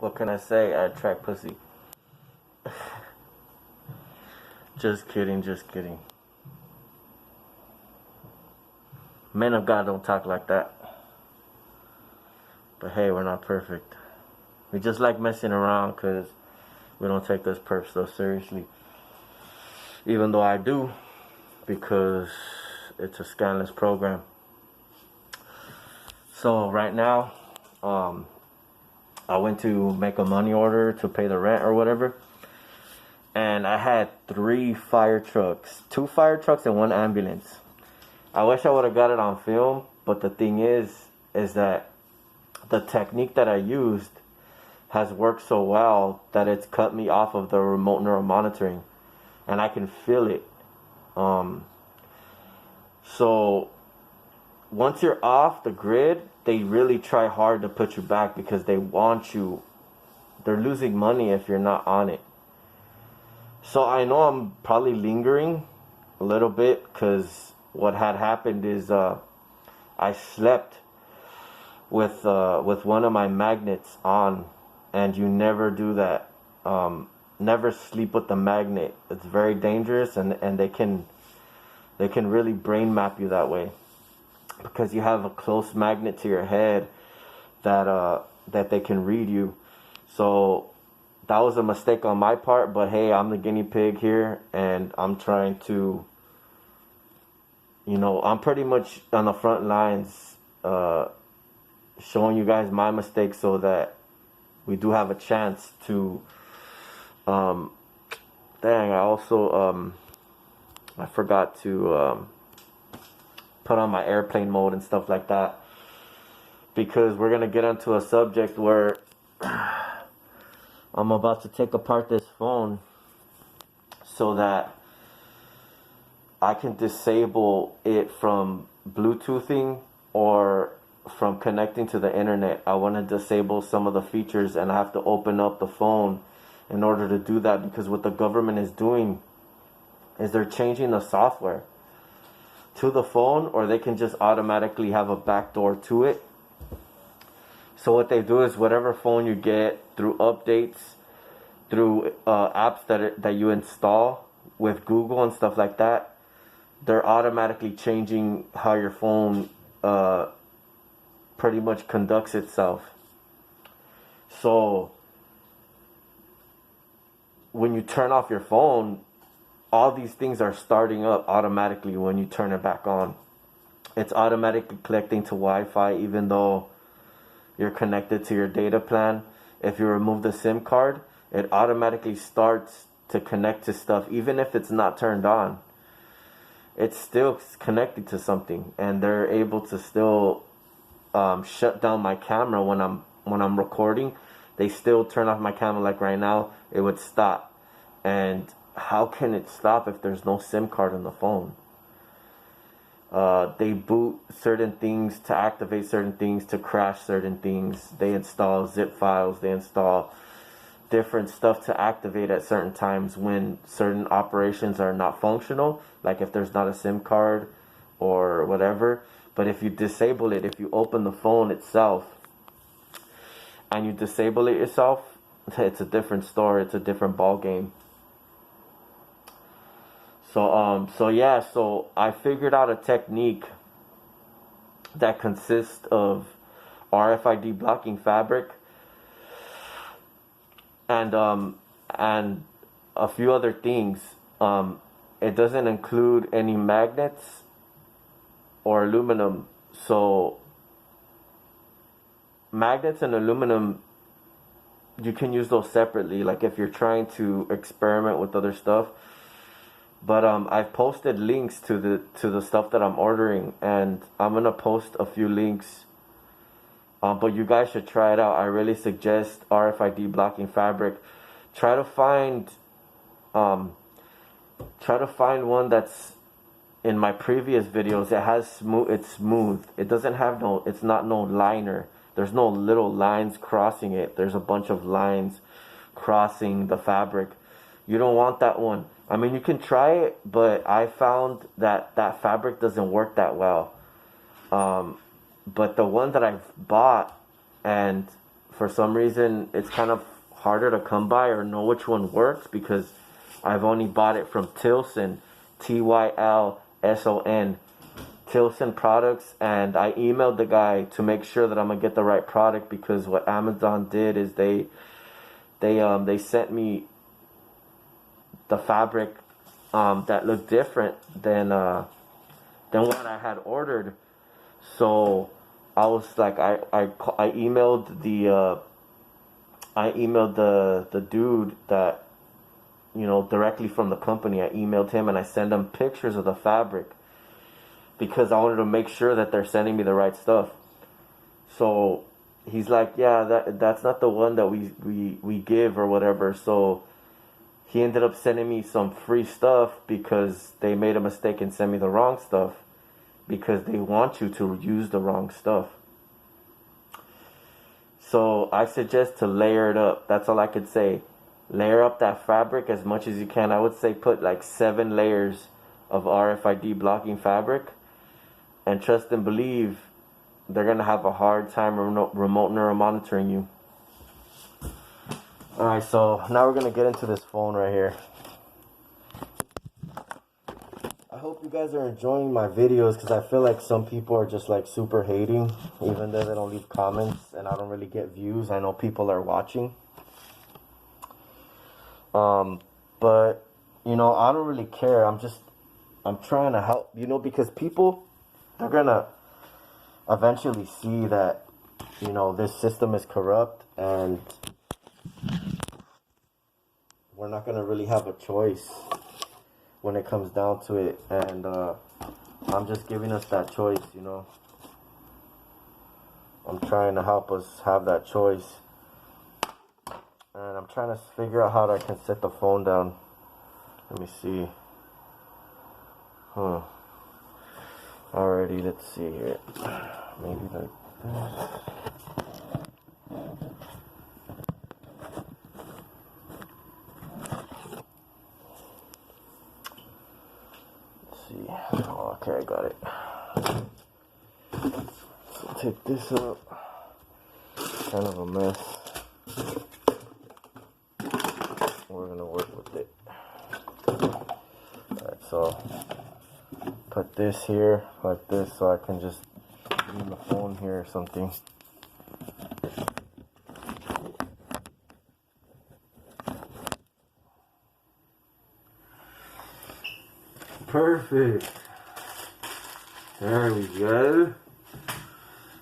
What can I say? I attract pussy. Just kidding, just kidding. Men of God don't talk like that. But hey, we're not perfect. We just like messing around because we don't take this perp stuff seriously. Even though I do, because it's a scandalous program. So right now, I went to make a money order to pay the rent or whatever. And I had 3 fire trucks. 2 fire trucks and 1 ambulance. I wish I would have got it on film, but the thing is that the technique that I used has worked so well that it's cut me off of the remote neural monitoring, and I can feel it. So once you're off the grid, they really try hard to put you back because they want you. They're losing money if you're not on it. So I know I'm probably lingering a little bit because what had happened is I slept with one of my magnets on, and you never do that. Never sleep with the magnet. It's very dangerous, and they can really brain map you that way because you have a close magnet to your head that they can read you. So that was a mistake on my part, but hey, I'm the guinea pig here, and I'm trying to, I'm pretty much on the front lines, showing you guys my mistakes so that we do have a chance to, I also, I forgot to, put on my airplane mode and stuff like that, because we're going to get into a subject where I'm about to take apart this phone so that I can disable it from Bluetoothing or from connecting to the internet. I want to disable some of the features, and I have to open up the phone in order to do that, because what the government is doing is they're changing the software to the phone, or they can just automatically have a backdoor to it. So what they do is whatever phone you get through updates, through apps that you install with Google and stuff like that, they're automatically changing how your phone pretty much conducts itself. So when you turn off your phone, all these things are starting up automatically when you turn it back on. It's automatically connecting to Wi-Fi even though you're connected to your data plan. If you remove the SIM card, it automatically starts to connect to stuff even if it's not turned on. It's still connected to something, and they're able to still shut down my camera when I'm recording. They still turn off my camera. Like right now, it would stop. And how can it stop if there's no SIM card on the phone? They boot certain things to activate certain things, to crash certain things. They install zip files. They install different stuff to activate at certain times when certain operations are not functional, like if there's not a SIM card or whatever. But if you disable it, if you open the phone itself and you disable it yourself, it's a different story. It's a different ball game. So I figured out a technique that consists of RFID blocking fabric and a few other things. It doesn't include any magnets or aluminum. So magnets and aluminum, you can use those separately, like if you're trying to experiment with other stuff. But I've posted links to the stuff that I'm ordering, and I'm gonna post a few links. But you guys should try it out. I really suggest RFID blocking fabric. Try to find one that's in my previous videos. It has smooth. It's smooth. It doesn't have it's not no liner. There's no little lines crossing it. There's a bunch of lines crossing the fabric. You don't want that one. I mean, you can try it, but I found that fabric doesn't work that well. But the one that I've bought and for some reason it's kind of harder to come by or know which one works because I've only bought it from Tilson, Tylson, Tilson Products, and I emailed the guy to make sure that I'm gonna get the right product, because what Amazon did is they sent me the fabric that looked different than what I had ordered. So I was like, I emailed the dude that, you know, directly from the company. I emailed him and I sent him pictures of the fabric because I wanted to make sure that they're sending me the right stuff. So he's like, yeah, that's not the one that we give or whatever. So he ended up sending me some free stuff because they made a mistake and sent me the wrong stuff, because they want you to use the wrong stuff. So I suggest to layer it up. That's all I could say. Layer up that fabric as much as you can. I would say put like 7 layers of RFID blocking fabric, and trust and believe they're gonna have a hard time remote neural monitoring you. Alright, so now we're gonna get into this phone right here. I hope you guys are enjoying my videos, because I feel like some people are just like super hating, even though they don't leave comments and I don't really get views. I know people are watching. But you know, I don't really care. I'm trying to help, you know, because people, they're gonna eventually see that, you know, this system is corrupt and we're not gonna really have a choice when it comes down to it. And I'm just giving us that choice, you know. I'm trying to help us have that choice. And I'm trying to figure out how I can set the phone down. Let me see. Alrighty, let's see here. Maybe like this. Let's see. Oh, okay, I got it. So take this up. Kind of a mess. We're gonna work with it. Alright, so put this here like this so I can just leave the phone here or something. Perfect. There we go.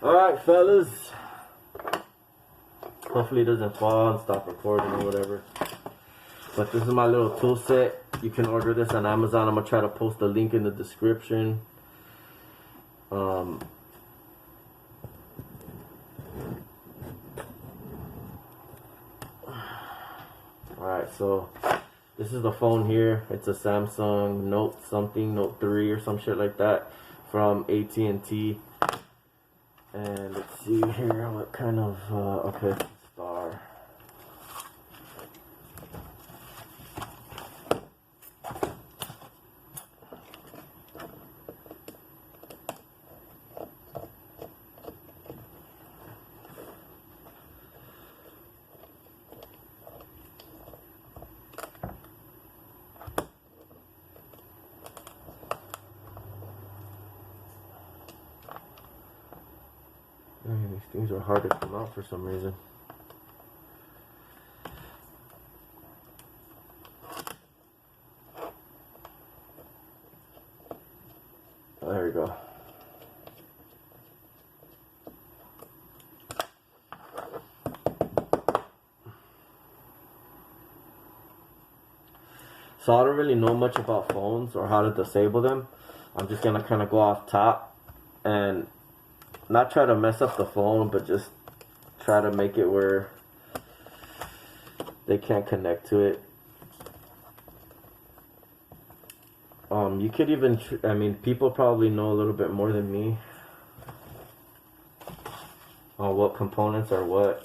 Alright, fellas. Hopefully it doesn't fall and stop recording or whatever. But this is my little tool set. You can order this on Amazon. I'm going to try to post a link in the description. Alright, so this is the phone here. It's a Samsung Note 3 or some shit like that from AT&T. And let's see here what kind of, okay, star. Man, these things are hard to come out for some reason. Oh, there we go. So I don't really know much about phones or how to disable them. I'm just gonna kind of go off top and not try to mess up the phone, but just try to make it where they can't connect to it. You could even, I mean, people probably know a little bit more than me on what components are what.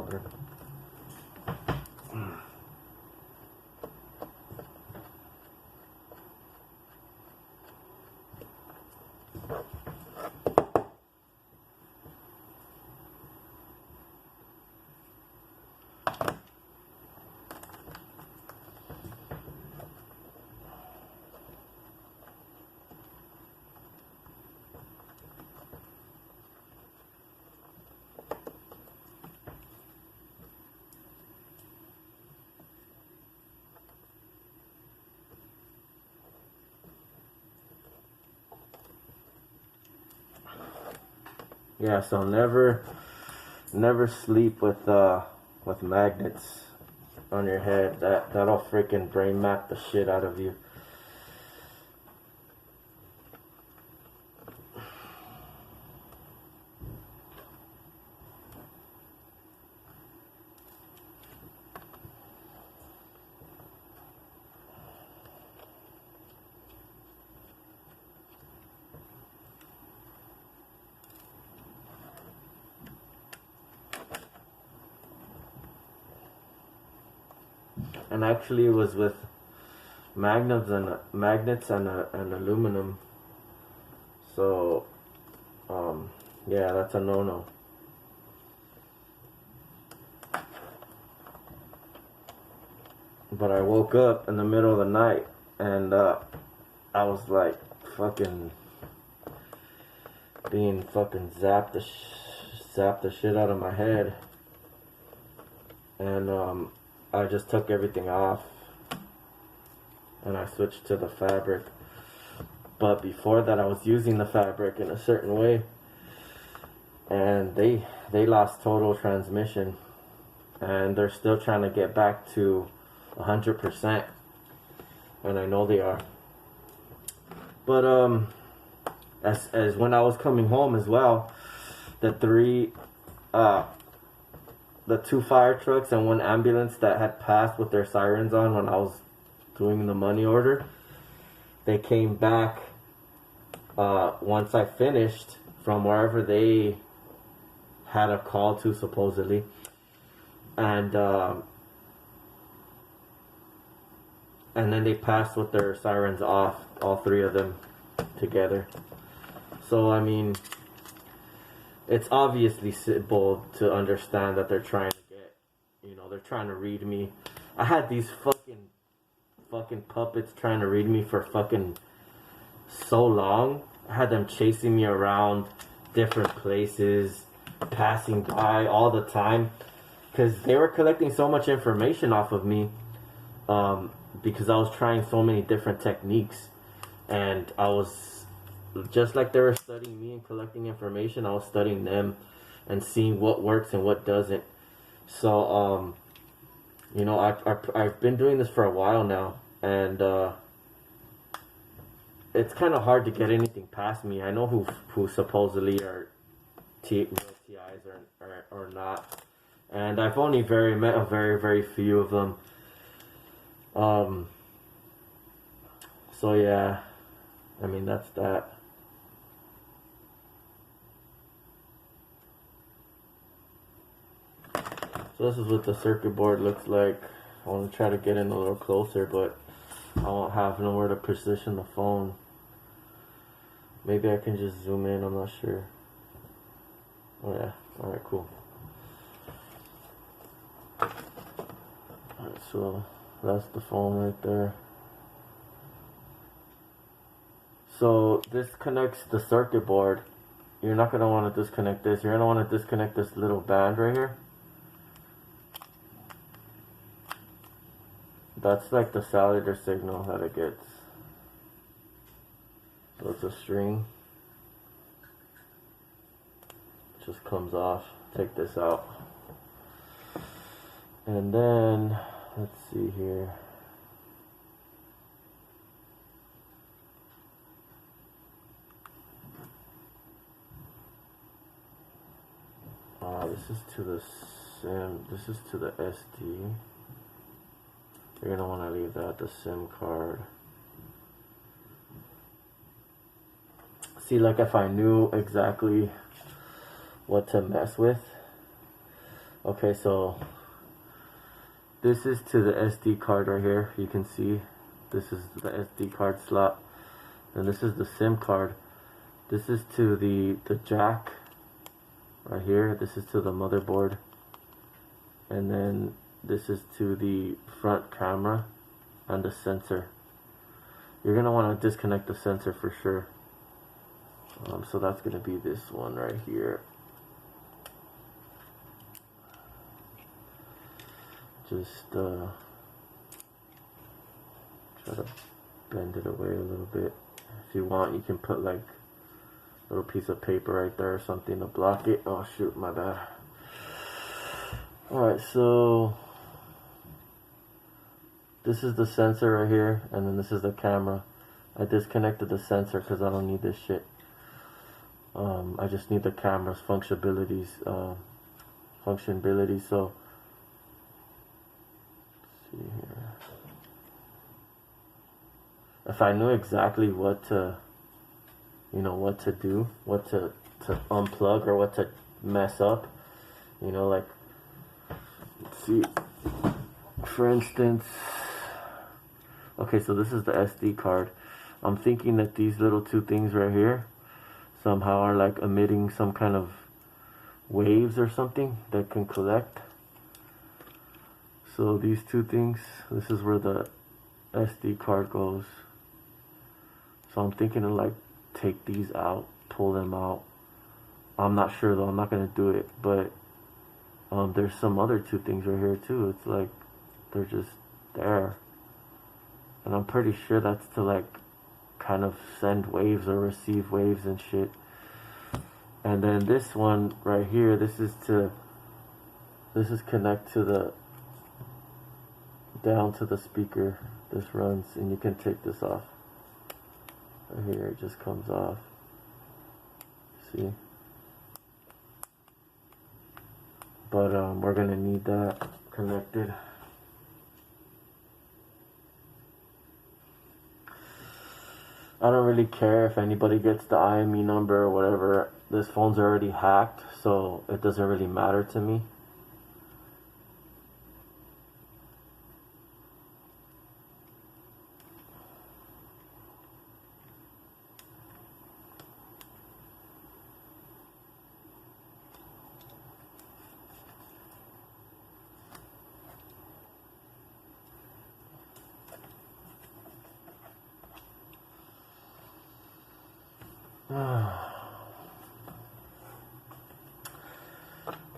stubborn. Yeah, so never sleep with magnets on your head. That'll freaking brain map the shit out of you. And actually, it was with magnets and aluminum. So, yeah, that's a no-no. But I woke up in the middle of the night and I was like fucking being fucking zapped the shit out of my head, and I just took everything off and I switched to the fabric. But before that, I was using the fabric in a certain way, and they lost total transmission, and they're still trying to get back to 100%, and I know they are. But as when I was coming home as well, the two fire trucks and one ambulance that had passed with their sirens on when I was doing the money order, they came back once I finished from wherever they had a call to, supposedly, and then they passed with their sirens off, all three of them together. So I mean, it's obviously simple to understand that they're trying to get, they're trying to read me. I had these fucking puppets trying to read me for fucking so long. I had them chasing me around different places, passing by all the time, because they were collecting so much information off of me, because I was trying so many different techniques, and I was, just like they were studying me and collecting information, I was studying them and seeing what works and what doesn't. So, I've been doing this for a while now, and it's kind of hard to get anything past me. I know who supposedly are real TIs or not, and I've only met a very, very few of them. So yeah, I mean, that's that. So this is what the circuit board looks like. I want to try to get in a little closer, but I won't have nowhere to position the phone. Maybe I can just zoom in, I'm not sure. Oh yeah, alright, cool. Alright, so that's the phone right there. So this connects the circuit board. You're not going to want to disconnect this. You're going to want to disconnect this little band right here. That's like the cellular signal that it gets. So it's a string. It just comes off. Take this out. And then, let's see here. This is to the SIM. This is to the SD. You're gonna want to leave that, the SIM card. See, like if I knew exactly what to mess with, Okay, so this is to the SD card right here. You can see this is the SD card slot, and this is the SIM card. This is to the jack right here. This is to the motherboard, and then this is to the front camera and the sensor. You're gonna want to disconnect the sensor for sure. So that's gonna be this one right here. Just try to bend it away a little bit. If you want, you can put like a little piece of paper right there or something to block it. Oh shoot, my bad. Alright, so this is the sensor right here, and then this is the camera. I disconnected the sensor because I don't need this shit. I just need the camera's functionability. So let's see here. If I knew exactly what to, what to do, what to unplug or what to mess up, like, let's see, for instance, okay, so this is the SD card. I'm thinking that these little two things right here somehow are like emitting some kind of waves or something that can collect. So these two things, this is where the SD card goes. So I'm thinking to like take these out, pull them out. I'm not sure though, I'm not gonna do it, but there's some other two things right here too. It's like they're just there, and I'm pretty sure that's to like kind of send waves or receive waves and shit. And then this one right here, this is connect to the down to the speaker. This runs, and you can take this off right here. It just comes off, see, but we're gonna need that connected. I don't really care if anybody gets the IME number or whatever. This phone's already hacked, so it doesn't really matter to me.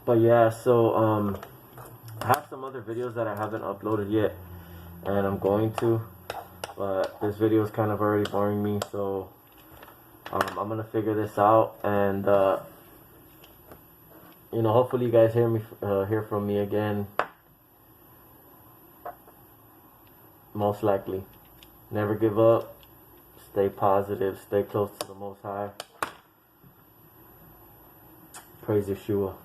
But yeah, so I have some other videos that I haven't uploaded yet, and I'm going to, but this video is kind of already boring me, so I'm gonna figure this out, and hopefully you guys hear from me again. Most likely. Never give up. Stay positive. Stay close to the Most High. Praise Yeshua.